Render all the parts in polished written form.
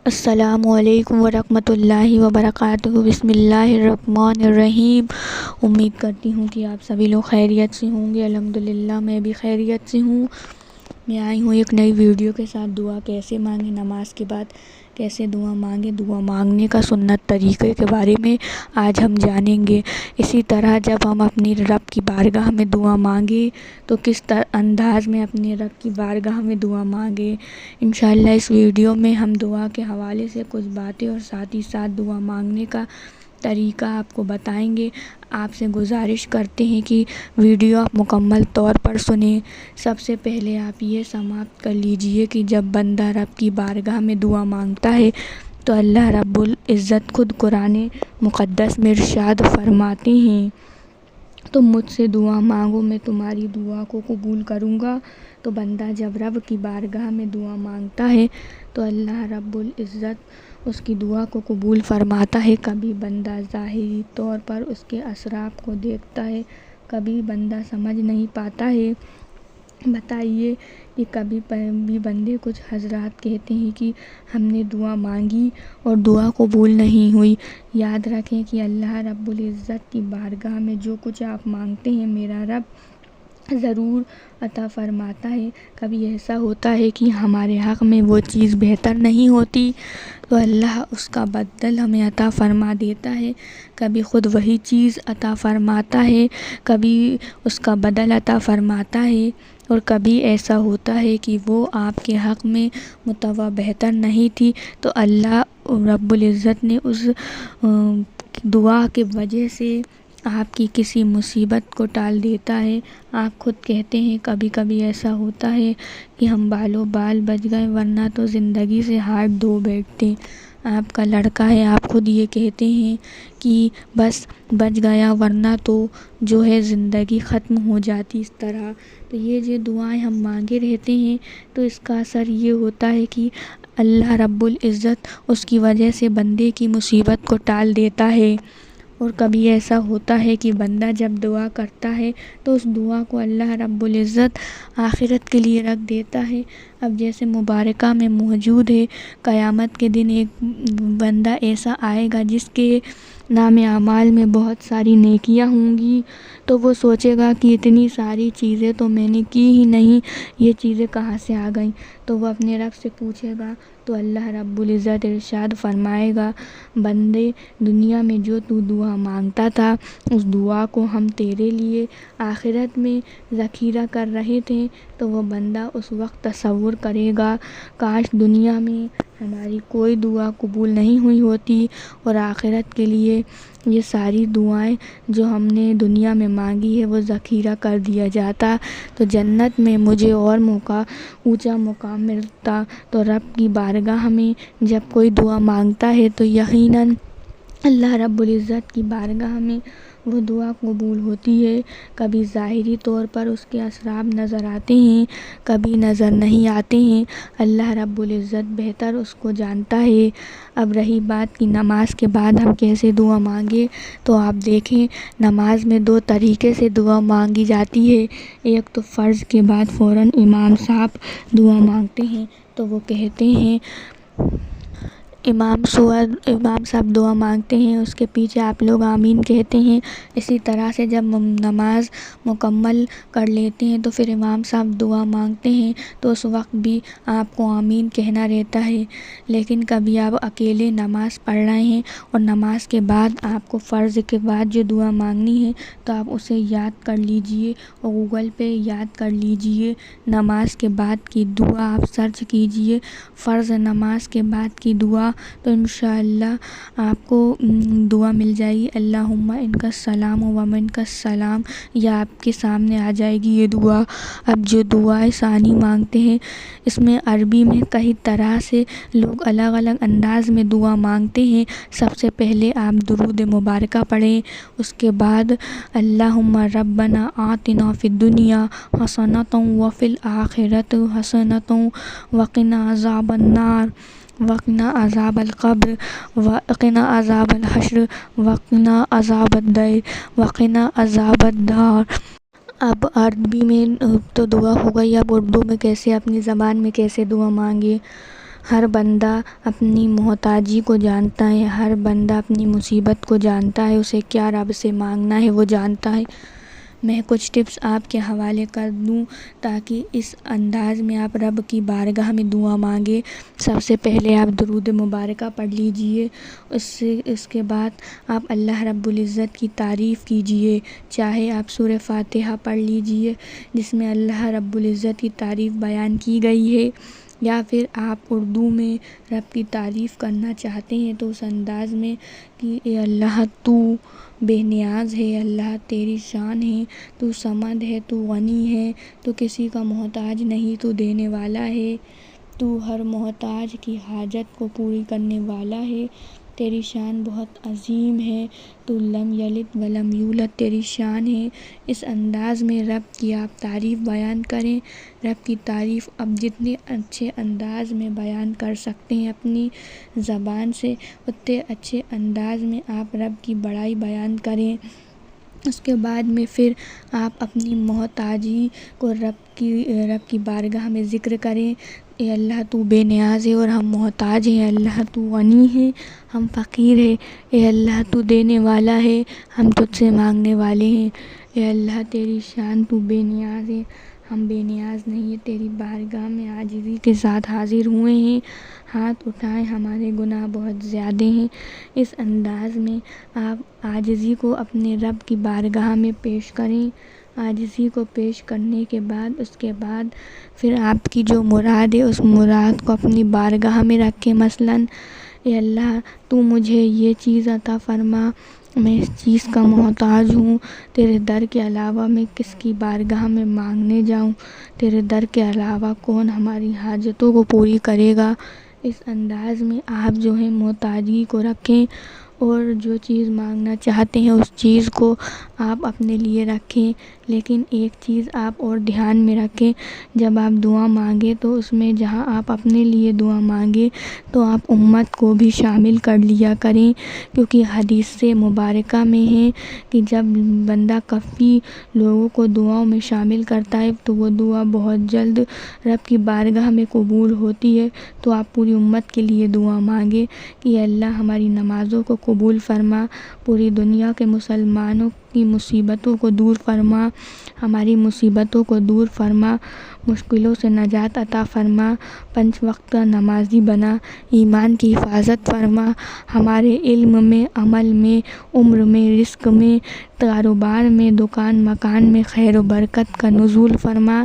السلام علیکم ورحمۃ اللہ وبرکاتہ۔ بسم اللہ الرحمن الرحیم۔ امید کرتی ہوں کہ آپ سبھی لوگ خیریت سے ہوں گے۔ الحمدللہ میں بھی خیریت سے ہوں۔ میں آئی ہوں ایک نئی ویڈیو کے ساتھ۔ دعا کیسے مانگیں، نماز کے بعد کیسے دعا مانگیں، دعا مانگنے کا سنت طریقے کے بارے میں آج ہم جانیں گے۔ اسی طرح جب ہم اپنی رب کی بارگاہ میں دعا مانگیں تو کس انداز میں اپنے رب کی بارگاہ میں دعا مانگیں، انشاءاللہ اس ویڈیو میں ہم دعا کے حوالے سے کچھ باتیں اور ساتھ ہی ساتھ دعا مانگنے کا طریقہ آپ کو بتائیں گے۔ آپ سے گزارش کرتے ہیں کہ ویڈیو آپ مکمل طور پر سنیں۔ سب سے پہلے آپ یہ سماعت کر لیجئے کہ جب بندہ رب کی بارگاہ میں دعا مانگتا ہے تو اللہ رب العزت خود قرآن مقدس میں ارشاد فرماتے ہیں، تم مجھ سے دعا مانگو میں تمہاری دعا کو قبول کروں گا۔ تو بندہ جب رب کی بارگاہ میں دعا مانگتا ہے تو اللہ رب العزت اس کی دعا کو قبول فرماتا ہے۔ کبھی بندہ ظاہری طور پر اس کے اثرات کو دیکھتا ہے، کبھی بندہ سمجھ نہیں پاتا ہے۔ بتائیے کہ کبھی بھی بندے کچھ حضرات کہتے ہیں کہ ہم نے دعا مانگی اور دعا قبول نہیں ہوئی۔ یاد رکھیں کہ اللہ رب العزت کی بارگاہ میں جو کچھ آپ مانگتے ہیں میرا رب ضرور عطا فرماتا ہے۔ کبھی ایسا ہوتا ہے کہ ہمارے حق میں وہ چیز بہتر نہیں ہوتی تو اللہ اس کا بدل ہمیں عطا فرما دیتا ہے۔ کبھی خود وہی چیز عطا فرماتا ہے، کبھی اس کا بدل عطا فرماتا ہے، اور کبھی ایسا ہوتا ہے کہ وہ آپ کے حق میں متوقع بہتر نہیں تھی تو اللہ رب العزت نے اس دعا کی وجہ سے آپ کی کسی مصیبت کو ٹال دیتا ہے۔ آپ خود کہتے ہیں کبھی کبھی ایسا ہوتا ہے کہ ہم بالوں بال بچ گئے ورنہ تو زندگی سے ہاتھ دھو بیٹھتے۔ آپ کا لڑکا ہے، آپ خود یہ کہتے ہیں کہ بس بچ گیا ورنہ تو جو ہے زندگی ختم ہو جاتی۔ اس طرح تو یہ جو دعائیں ہم مانگے رہتے ہیں تو اس کا اثر یہ ہوتا ہے کہ اللہ رب العزت اس کی وجہ سے بندے کی مصیبت کو ٹال دیتا ہے۔ اور کبھی ایسا ہوتا ہے کہ بندہ جب دعا کرتا ہے تو اس دعا کو اللہ رب العزت آخرت کے لیے رکھ دیتا ہے۔ اب جیسے مبارکہ میں موجود ہے، قیامت کے دن ایک بندہ ایسا آئے گا جس کے نام اعمال میں بہت ساری نیکیاں ہوں گی، تو وہ سوچے گا کہ اتنی ساری چیزیں تو میں نے کی ہی نہیں، یہ چیزیں کہاں سے آ گئیں؟ تو وہ اپنے رب سے پوچھے گا تو اللہ رب العزت ارشاد فرمائے گا، بندے دنیا میں جو تو دعا مانگتا تھا اس دعا کو ہم تیرے لیے آخرت میں ذخیرہ کر رہے تھے۔ تو وہ بندہ اس وقت تصور کرے گا کاش دنیا میں ہماری کوئی دعا قبول نہیں ہوئی ہوتی اور آخرت کے لیے یہ ساری دعائیں جو ہم نے دنیا میں مانگی ہے وہ ذخیرہ کر دیا جاتا تو جنت میں مجھے اور اونچا مقام ملتا۔ تو رب کی بارگاہ میں جب کوئی دعا مانگتا ہے تو یقیناً اللہ رب العزت کی بارگاہ میں وہ دعا قبول ہوتی ہے۔ کبھی ظاہری طور پر اس کے اثرات نظر آتے ہیں، کبھی نظر نہیں آتے ہیں، اللہ رب العزت بہتر اس کو جانتا ہے۔ اب رہی بات کہ نماز کے بعد ہم کیسے دعا مانگے، تو آپ دیکھیں نماز میں دو طریقے سے دعا مانگی جاتی ہے۔ ایک تو فرض کے بعد فوراً امام صاحب دعا مانگتے ہیں تو وہ کہتے ہیں، امام صاحب دعا مانگتے ہیں، اس کے پیچھے آپ لوگ آمین کہتے ہیں۔ اسی طرح سے جب نماز مکمل کر لیتے ہیں تو پھر امام صاحب دعا مانگتے ہیں تو اس وقت بھی آپ کو آمین کہنا رہتا ہے۔ لیکن کبھی آپ اکیلے نماز پڑھ رہے ہیں اور نماز کے بعد آپ کو فرض کے بعد جو دعا مانگنی ہے تو آپ اسے یاد کر لیجئے اور گوگل پہ یاد کر لیجئے، نماز کے بعد کی دعا آپ سرچ کیجئے، فرض نماز کے بعد کی دعا، تو انشاءاللہ آپ کو دعا مل جائے گی، اللہم انک السلام و منک السلام، یا آپ کے سامنے آ جائے گی یہ دعا۔ اب جو دعائیں ثانی مانگتے ہیں اس میں عربی میں کئی طرح سے لوگ الگ الگ انداز میں دعا مانگتے ہیں۔ سب سے پہلے آپ درود مبارکہ پڑھیں، اس کے بعد اللہم ربنا آتنا فی الدنیا حسنۃ وفی الآخرۃ حسنۃ وقنا عذاب النار وقنا عذاب القبر وقنا عذاب الحشر وقنا عذاب الدیر وقنا عذاب الدار۔ اب عربی میں تو دعا ہو گئی، اب اردو میں کیسے، اپنی زبان میں کیسے دعا مانگے۔ ہر بندہ اپنی محتاجی کو جانتا ہے، ہر بندہ اپنی مصیبت کو جانتا ہے، اسے کیا رب سے مانگنا ہے وہ جانتا ہے۔ میں کچھ ٹپس آپ کے حوالے کر دوں تاکہ اس انداز میں آپ رب کی بارگاہ میں دعا مانگیں۔ سب سے پہلے آپ درود مبارکہ پڑھ لیجئے، اس کے بعد آپ اللہ رب العزت کی تعریف کیجئے، چاہے آپ سورہ فاتحہ پڑھ لیجئے جس میں اللہ رب العزت کی تعریف بیان کی گئی ہے، یا پھر آپ اردو میں رب کی تعریف کرنا چاہتے ہیں تو اس انداز میں کہ اے اللہ تو بے نیاز ہے، اللہ تیری شان ہے، تو صمد ہے، تو غنی ہے، تو کسی کا محتاج نہیں، تو دینے والا ہے، تو ہر محتاج کی حاجت کو پوری کرنے والا ہے، تیری شان بہت عظیم ہے، تو لم یلد ولم یولد تیری شان ہے۔ اس انداز میں رب کی آپ تعریف بیان کریں۔ رب کی تعریف اب جتنے اچھے انداز میں بیان کر سکتے ہیں اپنی زبان سے، اتنے اچھے انداز میں آپ رب کی بڑائی بیان کریں۔ اس کے بعد میں پھر آپ اپنی محتاجی کو رب کی بارگاہ میں ذکر کریں۔ اے اللہ تو بے نیاز ہے اور ہم محتاج ہیں، اللہ تو غنی ہے، ہم فقیر ہیں، اے اللہ تو دینے والا ہے، ہم تجھ سے مانگنے والے ہیں، اے اللہ تیری شان تو بے نیاز ہے، ہم بے نیاز نہیں ہیں، تیری بارگاہ میں عاجزی کے ساتھ حاضر ہوئے ہیں، ہاتھ اٹھائیں، ہمارے گناہ بہت زیادہ ہیں۔ اس انداز میں آپ عاجزی کو اپنے رب کی بارگاہ میں پیش کریں۔ عاجزی کو پیش کرنے کے بعد پھر آپ کی جو مراد ہے اس مراد کو اپنی بارگاہ میں رکھیں۔ مثلاً اے اللہ تو مجھے یہ چیز عطا فرما، میں اس چیز کا محتاج ہوں، تیرے در کے علاوہ میں کس کی بارگاہ میں مانگنے جاؤں، تیرے در کے علاوہ کون ہماری حاجتوں کو پوری کرے گا۔ اس انداز میں آپ جو ہے محتاجی کو رکھیں اور جو چیز مانگنا چاہتے ہیں اس چیز کو آپ اپنے لیے رکھیں، لیکن ایک چیز آپ اور دھیان میں رکھیں، جب آپ دعا مانگیں تو اس میں جہاں آپ اپنے لیے دعا مانگیں تو آپ امت کو بھی شامل کر لیا کریں، کیونکہ حدیث سے مبارکہ میں ہے کہ جب بندہ کافی لوگوں کو دعاؤں میں شامل کرتا ہے تو وہ دعا بہت جلد رب کی بارگاہ میں قبول ہوتی ہے۔ تو آپ پوری امت کے لیے دعا مانگیں کہ اللہ ہماری نمازوں کو قبول فرما، پوری دنیا کے مسلمانوں کی مصیبتوں کو دور فرما، ہماری مصیبتوں کو دور فرما، مشکلوں سے نجات عطا فرما، 5 وقت کا نمازی بنا، ایمان کی حفاظت فرما، ہمارے علم میں، عمل میں، عمر میں، رزق میں، کاروبار میں، دکان مکان میں خیر و برکت کا نزول فرما۔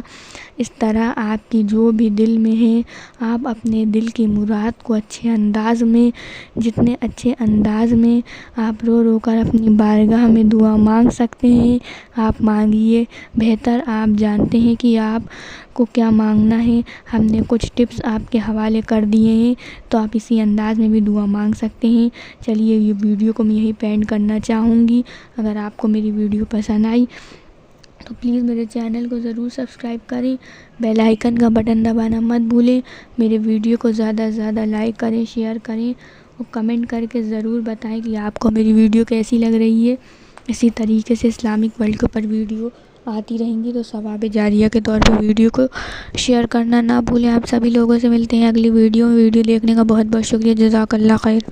اس طرح آپ کی جو بھی دل میں ہے آپ اپنے دل کی مراد کو اچھے انداز میں، جتنے اچھے انداز میں آپ رو رو کر اپنی بارگاہ میں دعا مانگ سکتے ہیں آپ مانگیے۔ بہتر آپ جانتے ہیں کہ آپ کو کیا مانگنا ہے، ہم نے کچھ ٹپس آپ کے حوالے کر دیے ہیں تو آپ اسی انداز میں بھی دعا مانگ سکتے ہیں۔ چلیے یہ ویڈیو کو میں یہی پینڈ کرنا چاہوں گی۔ اگر آپ کو میری ویڈیو پسند آئی تو پلیز میرے چینل کو ضرور سبسکرائب کریں، بیل آئیکن کا بٹن دبانا مت بھولیں، میرے ویڈیو کو زیادہ سے زیادہ لائک کریں، شیئر کریں اور کمنٹ کر کے ضرور بتائیں کہ آپ کو میری ویڈیو کیسی لگ رہی ہے۔ اسی طریقے سے اسلامک ورلڈ کے اوپر ویڈیو آتی رہیں گی تو ثواب جاریہ کے طور پہ ویڈیو کو شیئر کرنا نہ بھولیں۔ آپ سبھی لوگوں سے ملتے ہیں اگلی ویڈیو میں۔ ویڈیو دیکھنے کا بہت بہت شکریہ، جزاک اللہ خیر۔